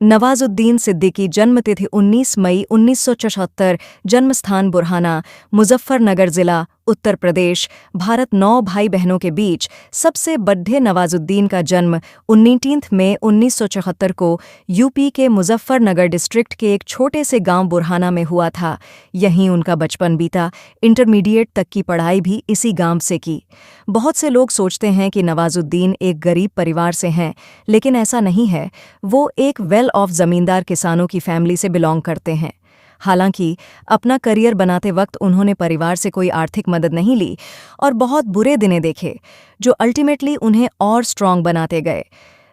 नवाजुद्दीन सिद्दीकी जन्मतिथि 19 मई 1974, जन्मस्थान बुरहाना, मुजफ्फरनगर जिला, उत्तर प्रदेश, भारत। 9 भाई बहनों के बीच सबसे बड़े नवाजुद्दीन का जन्म 19 मई 1974 को यूपी के मुजफ्फरनगर डिस्ट्रिक्ट के एक छोटे से गांव बुरहाना में हुआ था। यहीं उनका बचपन बीता। इंटरमीडिएट तक की पढ़ाई भी इसी गांव से की। बहुत से लोग सोचते हैं कि नवाजुद्दीन एक गरीब परिवार से हैं, लेकिन ऐसा नहीं है। वो एक वेल ऑफ जमींदार किसानों की फैमिली से बिलोंग करते हैं। हालांकि अपना करियर बनाते वक्त उन्होंने परिवार से कोई आर्थिक मदद नहीं ली और बहुत बुरे दिने देखे, जो अल्टीमेटली उन्हें और स्ट्रांग बनाते गए।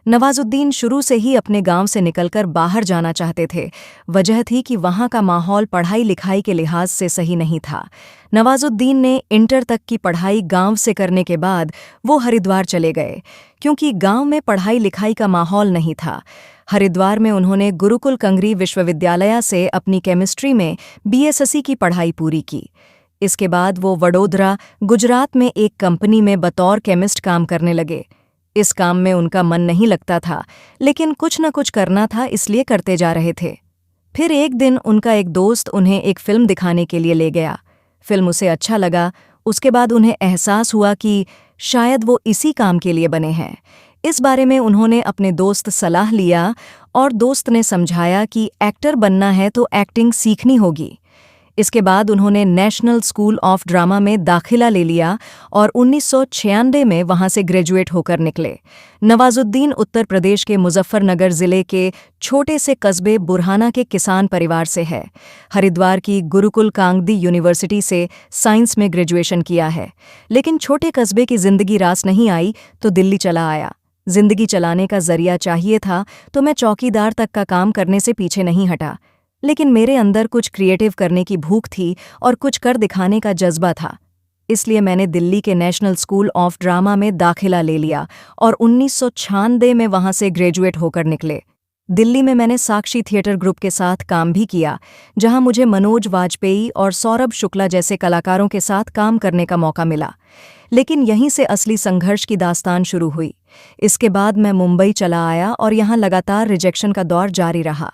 नवाजुद्दीन शुरू से ही अपने गांव से निकलकर बाहर जाना चाहते थे। वजह थी कि वहां का माहौल पढ़ाई लिखाई के लिहाज से सही नहीं था। नवाजुद्दीन ने इंटर तक की पढ़ाई गांव से करने के बाद वो हरिद्वार चले गए, क्योंकि गांव में पढ़ाई लिखाई का माहौल नहीं था। हरिद्वार में उन्होंने गुरुकुल कंगरी विश्वविद्यालय से अपनी केमिस्ट्री में बीएससी की पढ़ाई पूरी की। इसके बाद वो वडोदरा, गुजरात में एक कंपनी में बतौर केमिस्ट काम करने लगे। इस काम में उनका मन नहीं लगता था, लेकिन कुछ न कुछ करना था, इसलिए करते जा रहे थे। फिर एक दिन उनका एक दोस्त उन्हें एक फिल्म दिखाने के लिए ले गया। फिल्म उसे अच्छा लगा। उसके बाद उन्हें एहसास हुआ कि शायद वो इसी काम के लिए बने हैं। इस बारे में उन्होंने अपने दोस्त सलाह लिया और दोस्त ने समझाया कि एक्टर बनना है तो एक्टिंग सीखनी होगी। इसके बाद उन्होंने नेशनल स्कूल ऑफ ड्रामा में दाखिला ले लिया और 1996 में वहां से ग्रेजुएट होकर निकले। नवाजुद्दीन उत्तर प्रदेश के मुजफ्फरनगर जिले के छोटे से कस्बे बुरहाना के किसान परिवार से है। हरिद्वार की गुरुकुल कांगदी यूनिवर्सिटी से साइंस में ग्रेजुएशन किया है। लेकिन छोटे कस्बे की जिंदगी रास नहीं आई तो दिल्ली चला आया। जिंदगी चलाने का जरिया चाहिए था तो मैं चौकीदार तक का काम करने से पीछे नहीं हटा। लेकिन मेरे अंदर कुछ क्रिएटिव करने की भूख थी और कुछ कर दिखाने का जज्बा था। इसलिए मैंने दिल्ली के नेशनल स्कूल ऑफ ड्रामा में दाखिला ले लिया और 1996 में वहां से ग्रेजुएट होकर निकले। दिल्ली में मैंने साक्षी थिएटर ग्रुप के साथ काम भी किया, जहां मुझे मनोज वाजपेयी और सौरभ शुक्ला जैसे कलाकारों के साथ काम करने का मौका मिला। लेकिन यहीं से असली संघर्ष की दास्तान शुरू हुई। इसके बाद मैं मुंबई चला आया और यहाँ लगातार रिजेक्शन का दौर जारी रहा।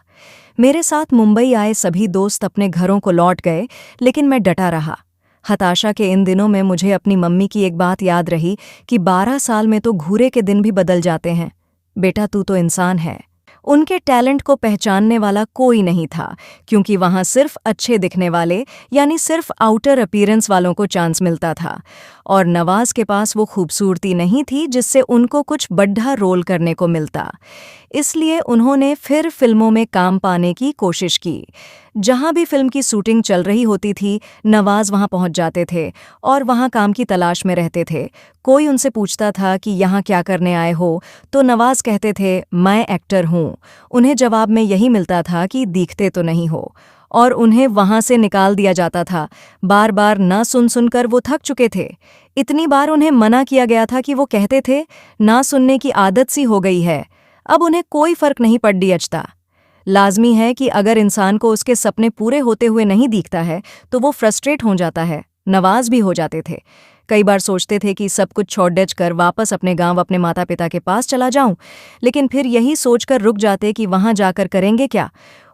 मेरे साथ मुंबई आए सभी दोस्त अपने घरों को लौट गए, लेकिन मैं डटा रहा। हताशा के इन दिनों में मुझे अपनी मम्मी की एक बात याद रही कि 12 साल में तो घूरे के दिन भी बदल जाते हैं। बेटा, तू तो इंसान है। उनके टैलेंट को पहचानने वाला कोई नहीं था, क्योंकि वहां सिर्फ अच्छे दिखने वाले, यानी सिर्फ आउटर अपीयरेंस वालों को चांस मिलता था। और नवाज के पास वो खूबसूरती नहीं थी जिससे उनको कुछ बड़ा रोल करने को मिलता। इसलिए उन्होंने फिर फिल्मों में काम पाने की कोशिश की। जहां भी फिल्म की शूटिंग चल रही होती थी, नवाज वहां पहुंच जाते थे और वहां काम की तलाश में रहते थे। कोई उनसे पूछता था कि यहाँ क्या करने आए हो, तो नवाज कहते थे, मैं एक्टर हूँ। उन्हें जवाब में यही मिलता था कि दिखते तो नहीं हो, और उन्हें वहां से निकाल दिया जाता था। बार बार ना सुन सुनकर वो थक चुके थे। इतनी बार उन्हें मना किया गया था कि वो कहते थे, ना सुनने की आदत सी हो गई है। अब उन्हें कोई फर्क नहीं पड़ता। लाजमी है कि अगर इंसान को उसके सपने पूरे होते हुए नहीं दिखता है तो वो फ्रस्ट्रेट हो जाता है। नवाज भी हो जाते थे। कई बार सोचते थे कि सब कुछ छोड़ कर वापस अपने गांव, अपने माता पिता के पास चला जाऊं, लेकिन फिर यही सोचकर रुक जाते कि वहां जाकर करेंगे क्या।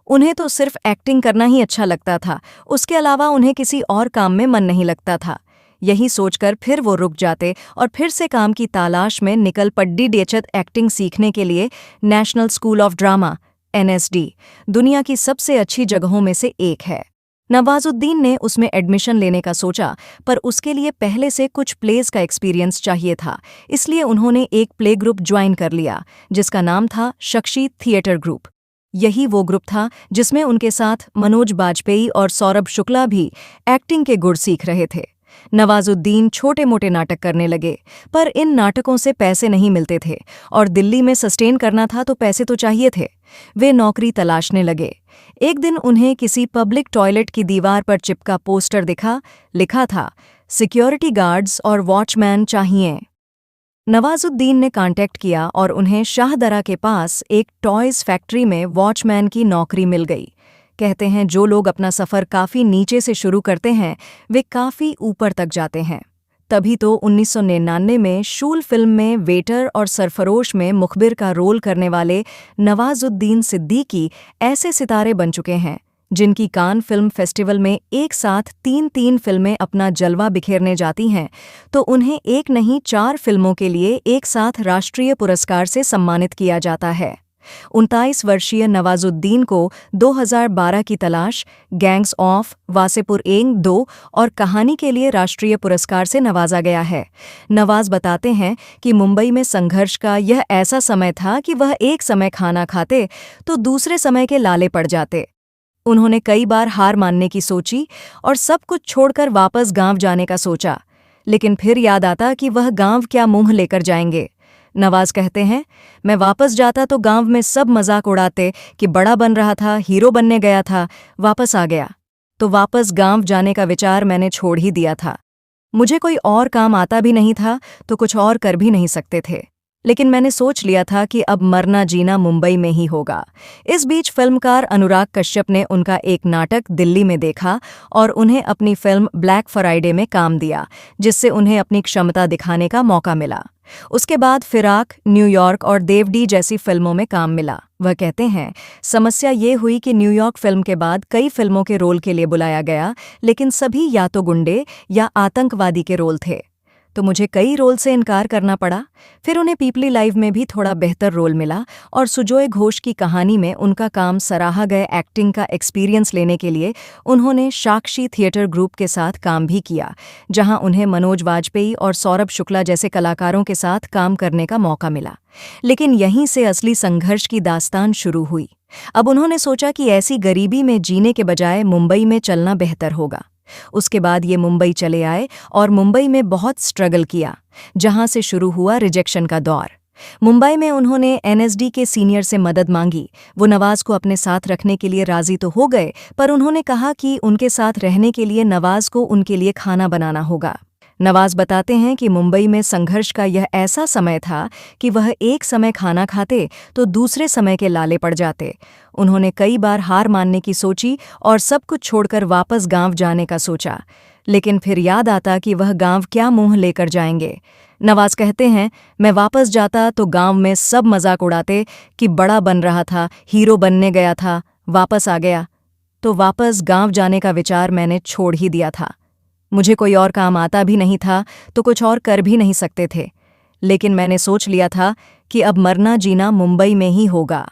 उन्हें तो सिर्फ एक्टिंग करना ही अच्छा लगता था, उसके अलावा उन्हें किसी और काम में मन नहीं लगता था। यही सोचकर फिर वो रुक जाते और फिर से काम की तलाश में निकल पड्डी डेचत एक्टिंग सीखने के लिए national school of drama NSD दुनिया की सबसे अच्छी जगहों में से एक है। नवाजुद्दीन ने उसमें एडमिशन लेने का सोचा, पर उसके लिए पहले से कुछ प्लेस का एक्सपीरियंस चाहिए था। इसलिए उन्होंने एक प्ले ग्रुप ज्वाइन कर लिया, जिसका नाम था साक्षी थिएटर ग्रुप। यही वो ग्रुप था जिसमें उनके साथ मनोज वाजपेयी और सौरभ शुक्ला भी एक्टिंग के गुर सीख रहे थे। नवाजुद्दीन छोटे मोटे नाटक करने लगे, पर इन नाटकों से पैसे नहीं मिलते थे और दिल्ली में सस्टेन करना था तो पैसे तो चाहिए थे। वे नौकरी तलाशने लगे। एक दिन उन्हें किसी पब्लिक टॉयलेट की दीवार पर चिपका पोस्टर दिखा। लिखा था, सिक्योरिटी गार्ड्स और वॉचमैन चाहिए। नवाजुद्दीन ने कांटेक्ट किया और उन्हें शाहदरा के पास एक टॉयज फैक्ट्री में वॉचमैन की नौकरी मिल गई। कहते हैं, जो लोग अपना सफ़र काफ़ी नीचे से शुरू करते हैं वे काफ़ी ऊपर तक जाते हैं। तभी तो 1999 में शूल फिल्म में वेटर और सरफरोश में मुखबिर का रोल करने वाले नवाजुद्दीन सिद्दीकी ऐसे सितारे बन चुके हैं जिनकी कान फिल्म फेस्टिवल में एक साथ तीन फिल्में अपना जलवा बिखेरने जाती हैं, तो उन्हें एक नहीं 4 फिल्मों के लिए एक साथ राष्ट्रीय पुरस्कार से सम्मानित किया जाता है। 29 वर्षीय नवाजुद्दीन को 2012 की तलाश, गैंग्स ऑफ वासेपुर 1-2 और कहानी के लिए राष्ट्रीय पुरस्कार से नवाजा गया है। नवाज बताते हैं कि मुंबई में संघर्ष का यह ऐसा समय था कि वह एक समय खाना खाते तो दूसरे समय के लाले पड़ जाते। उन्होंने कई बार हार मानने की सोची और सब कुछ छोड़कर वापस गांव जाने का सोचा, लेकिन फिर याद आता कि वह गांव क्या मुंह लेकर जाएंगे। नवाज कहते हैं, मैं वापस जाता तो गांव में सब मजाक उड़ाते कि बड़ा बन रहा था, हीरो बनने गया था, वापस आ गया। तो वापस गांव जाने का विचार मैंने छोड़ ही दिया था। मुझे कोई और काम आता भी नहीं था तो कुछ और कर भी नहीं सकते थे, लेकिन मैंने सोच लिया था कि अब मरना जीना मुंबई में ही होगा। इस बीच फिल्मकार अनुराग कश्यप ने उनका एक नाटक दिल्ली में देखा और उन्हें अपनी फिल्म ब्लैक फ्राइडे में काम दिया, जिससे उन्हें अपनी क्षमता दिखाने का मौका मिला। उसके बाद फिराक, न्यूयॉर्क और देवडी जैसी फिल्मों में काम मिला। वह कहते हैं, समस्या ये हुई कि न्यूयॉर्क फिल्म के बाद कई फिल्मों के रोल के लिए बुलाया गया, लेकिन सभी या तो गुंडे या आतंकवादी के रोल थे, तो मुझे कई रोल से इनकार करना पड़ा। फिर उन्हें पीपली लाइव में भी थोड़ा बेहतर रोल मिला और सुजोय घोष की कहानी में उनका काम सराहा गए। एक्टिंग का एक्सपीरियंस लेने के लिए उन्होंने साक्षी थिएटर ग्रुप के साथ काम भी किया, जहां उन्हें मनोज वाजपेयी और सौरभ शुक्ला जैसे कलाकारों के साथ काम करने का मौका मिला। लेकिन यहीं से असली संघर्ष की दास्तान शुरू हुई। अब उन्होंने सोचा कि ऐसी गरीबी में जीने के बजाय मुंबई में चलना बेहतर होगा। उसके बाद ये मुंबई चले आए और मुंबई में बहुत स्ट्रगल किया, जहां से शुरू हुआ रिजेक्शन का दौर। मुंबई में उन्होंने एनएसडी के सीनियर से मदद मांगी। वो नवाज को अपने साथ रखने के लिए राजी तो हो गए, पर उन्होंने कहा कि उनके साथ रहने के लिए नवाज को उनके लिए खाना बनाना होगा। नवाज बताते हैं कि मुंबई में संघर्ष का यह ऐसा समय था कि वह एक समय खाना खाते तो दूसरे समय के लाले पड़ जाते। उन्होंने कई बार हार मानने की सोची और सब कुछ छोड़कर वापस गांव जाने का सोचा, लेकिन फिर याद आता कि वह गांव क्या मुंह लेकर जाएंगे। नवाज कहते हैं, मैं वापस जाता तो गांव में सब मजाक उड़ाते कि बड़ा बन रहा था, हीरो बनने गया था, वापस आ गया। तो वापस गांव जाने का विचार मैंने छोड़ ही दिया था। मुझे कोई और काम आता भी नहीं था तो कुछ और कर भी नहीं सकते थे, लेकिन मैंने सोच लिया था कि अब मरना जीना मुंबई में ही होगा।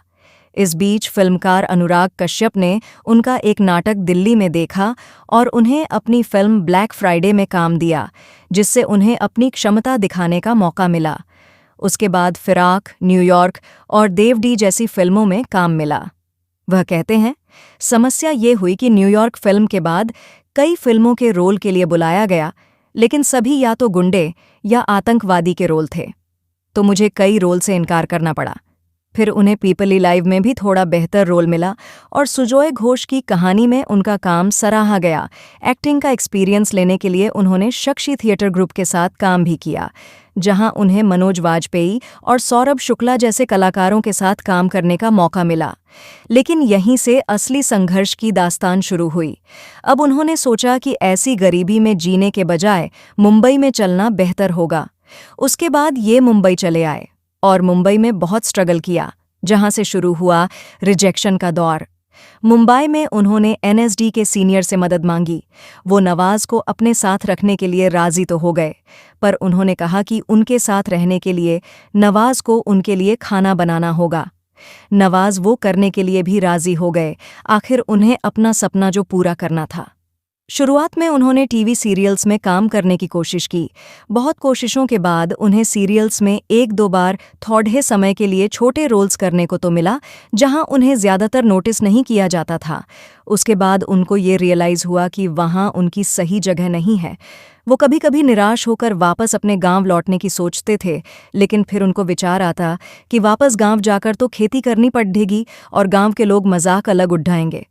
इस बीच फिल्मकार अनुराग कश्यप ने उनका एक नाटक दिल्ली में देखा और उन्हें अपनी फिल्म ब्लैक फ्राइडे में काम दिया, जिससे उन्हें अपनी क्षमता दिखाने का मौका मिला। उसके बाद फिराक, न्यूयॉर्क और देवडी जैसी फिल्मों में काम मिला। वह कहते हैं, समस्या ये हुई कि न्यूयॉर्क फिल्म के बाद कई फिल्मों के रोल के लिए बुलाया गया, लेकिन सभी या तो गुंडे या आतंकवादी के रोल थे, तो मुझे कई रोल से इनकार करना पड़ा। फिर उन्हें पीपली लाइव में भी थोड़ा बेहतर रोल मिला और सुजोय घोष की कहानी में उनका काम सराहा गया। एक्टिंग का एक्सपीरियंस लेने के लिए उन्होंने साक्षी थिएटर ग्रुप के साथ काम भी किया, जहां उन्हें मनोज वाजपेयी और सौरभ शुक्ला जैसे कलाकारों के साथ काम करने का मौका मिला। लेकिन यहीं से असली संघर्ष की दास्तान शुरू हुई। अब उन्होंने सोचा कि ऐसी गरीबी में जीने के बजाय मुंबई में चलना बेहतर होगा। उसके बाद ये मुंबई चले आए और मुंबई में बहुत स्ट्रगल किया, जहां से शुरू हुआ रिजेक्शन का दौर। मुंबई में उन्होंने एनएसडी के सीनियर से मदद मांगी। वो नवाज को अपने साथ रखने के लिए राजी तो हो गए, पर उन्होंने कहा कि उनके साथ रहने के लिए नवाज को उनके लिए खाना बनाना होगा। नवाज वो करने के लिए भी राजी हो गए। आखिर उन्हें अपना सपना जो पूरा करना था। शुरुआत में उन्होंने टीवी सीरियल्स में काम करने की कोशिश की। बहुत कोशिशों के बाद उन्हें सीरियल्स में 1-2 बार थोड़े समय के लिए छोटे रोल्स करने को तो मिला, जहां उन्हें ज़्यादातर नोटिस नहीं किया जाता था। उसके बाद उनको ये रियलाइज़ हुआ कि वहां उनकी सही जगह नहीं है। वो कभी कभी निराश होकर वापस अपने गांव लौटने की सोचते थे, लेकिन फिर उनको विचार आता कि वापस गांव जाकर तो खेती करनी पड़ेगी और गांव के लोग मजाक अलग उड़ाएंगे।